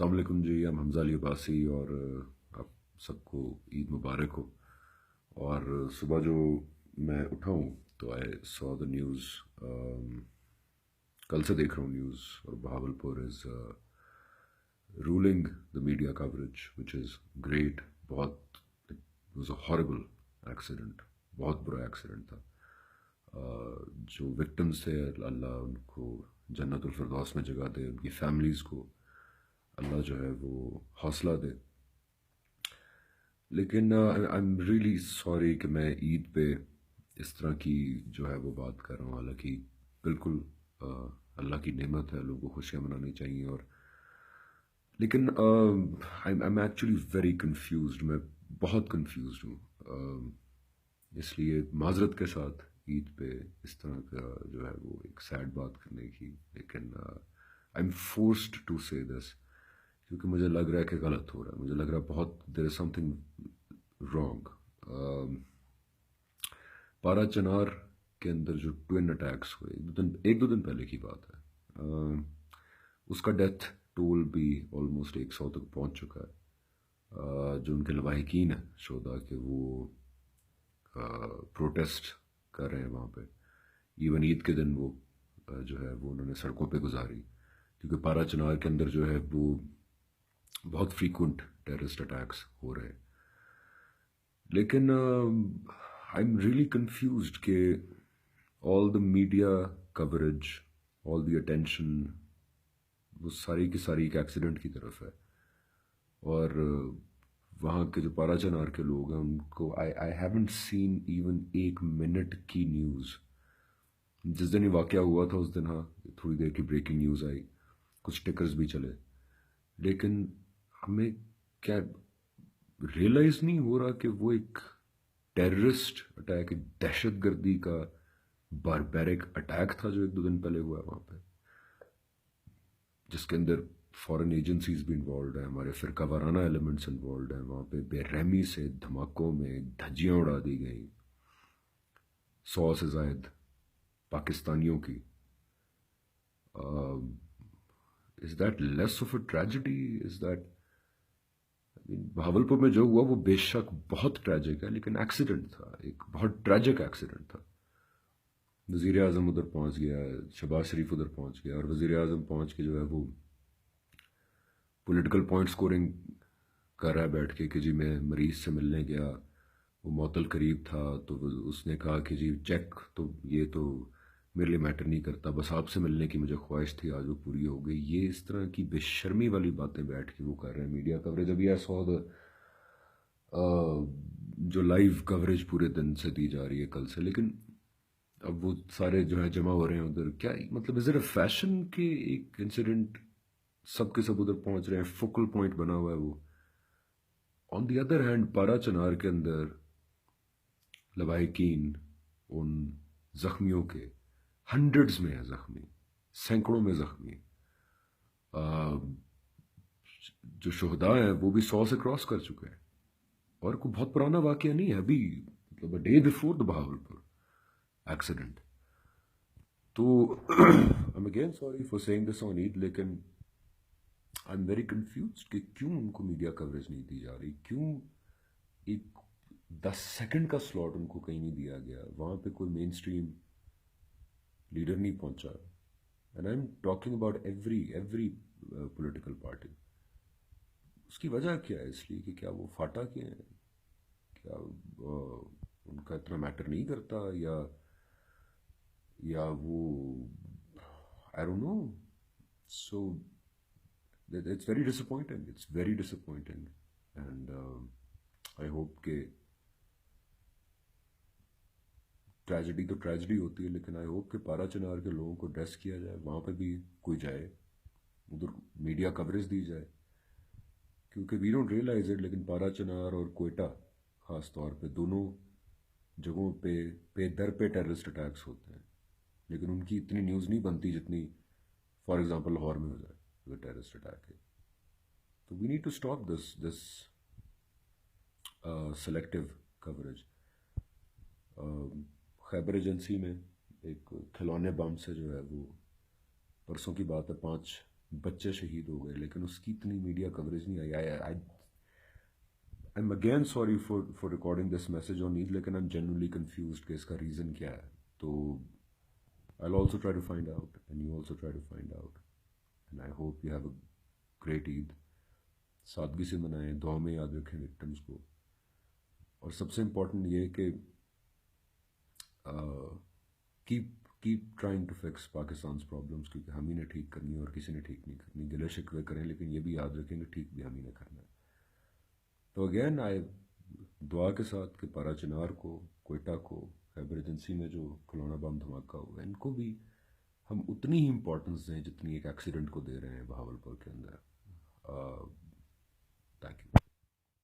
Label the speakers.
Speaker 1: السلام علیکم جی، ہم حمزہ علی عباسی اور آپ سب کو عید مبارک ہو۔ اور صبح جو میں اٹھا ہوں تو آئی سو دا نیوز، کل سے دیکھ رہا ہوں نیوز، اور Bahawalpur is rolling the media coverage which is great. بہت واز اے ہاربل ایکسیڈنٹ، بہت برا ایکسیڈنٹ تھا۔ جو وکٹمس تھے اللہ ان کو جنت الفردوس میں جگہ دے، ان کی فیملیز کو اللہ جو ہے وہ حوصلہ دے۔ لیکن آئی ایم ریئلی سوری کہ میں عید پہ اس طرح کی جو ہے وہ بات کر رہا ہوں، حالانکہ بالکل اللہ کی نعمت ہے، لوگوں کو خوشیاں منانی چاہیے۔ اور لیکن I am actually very confused, میں بہت کنفیوزڈ ہوں، اس لیے معذرت کے ساتھ عید پہ اس طرح کا جو ہے وہ ایک سیڈ بات کرنے کی، لیکن آئی ایم فورسڈ ٹو سے دس، کیونکہ مجھے لگ رہا ہے کہ غلط ہو رہا ہے، مجھے لگ رہا ہے بہت دیر از سم تھنگ رانگ۔ پارا چنار کے اندر جو ٹوین اٹیکس ہوئے، ایک دو دن پہلے کی بات ہے، اس کا ڈیتھ ٹول بھی آلموسٹ 100 تک پہنچ چکا ہے۔ جو ان کے لواحقین ہیں شہداء کے، وہ پروٹیسٹ کر رہے ہیں وہاں پہ، ایون عید کے دن وہ جو ہے وہ انہوں نے سڑکوں پہ گزاری، کیونکہ پارا چنار کے اندر جو ہے وہ بہت فریکوینٹ ٹیررسٹ اٹیکس ہو رہے ہیں۔ لیکن آئی ایم ریئلی کنفیوزڈ کہ all the media coverage, all the attention, وہ ساری کی ساری ایک ایکسیڈنٹ کی طرف ہے، اور وہاں کے جو پارا چنار کے لوگ ہیں ان کو I haven't seen even 1 minute کی نیوز۔ جس دن یہ واقعہ ہوا تھا اس دن ہاں تھوڑی دیر کی بریکنگ نیوز آئی، کچھ ٹکرز بھی چلے، لیکن ہمیں کیا ریئلائز نہیں ہو رہا کہ وہ ایک ٹیررسٹ اٹیک، ایک دہشت گردی کا باربیرک اٹیک تھا جو 1 2 دن پہلے ہوا وہاں پہ، جس کے اندر فارن ایجنسیز بھی انوالوڈ ہیں، ہمارے فرقہ وارانہ ایلیمنٹس انوالوڈ ہیں وہاں پہ، بے رحمی سے دھماکوں میں دھجیاں اڑا دی گئیں 100 سے زائد پاکستانیوں کی۔ Is that less of a tragedy? Is that Bahawal پور میں جو ہوا وہ بے شک بہت ٹریجک ہے، لیکن ایکسیڈنٹ تھا، ایک بہت ٹریجک ایکسیڈنٹ تھا۔ وزیر اعظم ادھر پہنچ گیا، شہباز شریف ادھر پہنچ گیا، اور وزیر اعظم پہنچ کے جو ہے وہ پولیٹیکل پوائنٹ سکورنگ کر رہا ہے بیٹھ کے کہ جی میں مریض سے ملنے گیا، وہ معطل قریب تھا، تو اس نے کہا کہ جی چیک تو یہ تو میرے لیے میٹر نہیں کرتا، بس آپ سے ملنے کی مجھے خواہش تھی، آج وہ پوری ہو گئی۔ یہ اس طرح کی بے شرمی والی باتیں بیٹھ کے وہ کر رہے ہیں میڈیا کوریج۔ ابھی سو جو لائیو کوریج پورے دن سے دی جا رہی ہے کل سے، لیکن اب وہ سارے جو ہے جمع ہو رہے ہیں ادھر، کیا مطلب از اٹ اے فیشن کہ ایک انسیڈنٹ سب کے سب ادھر پہنچ رہے ہیں، فوکل پوائنٹ بنا ہوا ہے وہ۔ آن دی ادر ہینڈ پارا چنار کے اندر لواحقین ان زخمیوں کے ہنڈریڈز میں ہیں زخمی، سینکڑوں میں زخمی، جو شہداء ہیں وہ بھی 100 سے کراس کر چکے ہیں، اور کوئی بہت پرانا واقعہ نہیں ہے، ابھی مطلب ڈے بفور دا بہاول پور ایکسیڈنٹ۔ تو I'm again sorry for saying this on Eid، لیکن I'm very confused کہ کیوں ان کو میڈیا کوریج نہیں دی جا رہی، کیوں ایک 10 سیکنڈ کا سلاٹ ان کو کہیں نہیں دیا گیا، وہاں پہ کوئی مین اسٹریم لیڈر نہیں پہنچا۔ And I am talking about every political party. اس کی وجہ کیا ہے؟ اس لیے کہ کیا وہ فاٹا کے ہیں، کیا ان کا اتنا میٹر نہیں کرتا، یا وہ I don't know. So it's very disappointing. It's very disappointing. And I hope کہ ٹریجڈی تو ٹریجڈی ہوتی ہے، لیکن آئی ہوپ کہ پارا چنار کے لوگوں کو ڈریس کیا جائے، وہاں پہ بھی کوئی جائے، ادھر میڈیا کوریج دی جائے، کیونکہ وی ڈونٹ ریئلائز اٹ، لیکن پارا چنار اور کوئٹہ خاص طور پہ دونوں جگہوں پہ در پہ ٹیررسٹ اٹیکس ہوتے ہیں، لیکن ان کی اتنی نیوز نہیں بنتی جتنی فار ایگزامپل لاہور میں ہو جائے اگر ٹیررسٹ اٹیک ہے۔ تو we need to stop this selective coverage. Khyber agency میں ایک کھلونے بم سے جو ہے وہ پرسوں کی بات ہے 5 بچے شہید ہو گئے لیکن اس کی اتنی میڈیا کوریج نہیں آئی. I'm again sorry for recording this message on Eid, لیکن I'm genuinely confused کہ اس کا ریزن کیا ہے. تو I'll also try to find out and you also try to find out and I hope you have a great Eid. سادگی سے منائیں, دعا میں یاد رکھیں وکٹمس کو, اور سب سے امپورٹنٹ یہ کہ keep trying to fix پاکستان's problems, کیونکہ ہم ہی نے ٹھیک کرنی ہے اور کسی نے ٹھیک نہیں کرنی. گلے شکوے کریں لیکن یہ بھی یاد رکھیں کہ ٹھیک بھی ہم ہی نے کرنا ہے. تو اگین دعا کے ساتھ کہ پارا چنار کو, کوئٹہ کو, خیبر ایجنسی میں جو کھلونا بم دھماکہ ہوا ہے, ان کو بھی ہم اتنی ہی امپورٹنس دیں جتنی ایک ایکسیڈنٹ کو دے رہے ہیں بہاولپور کے اندر. Thank you.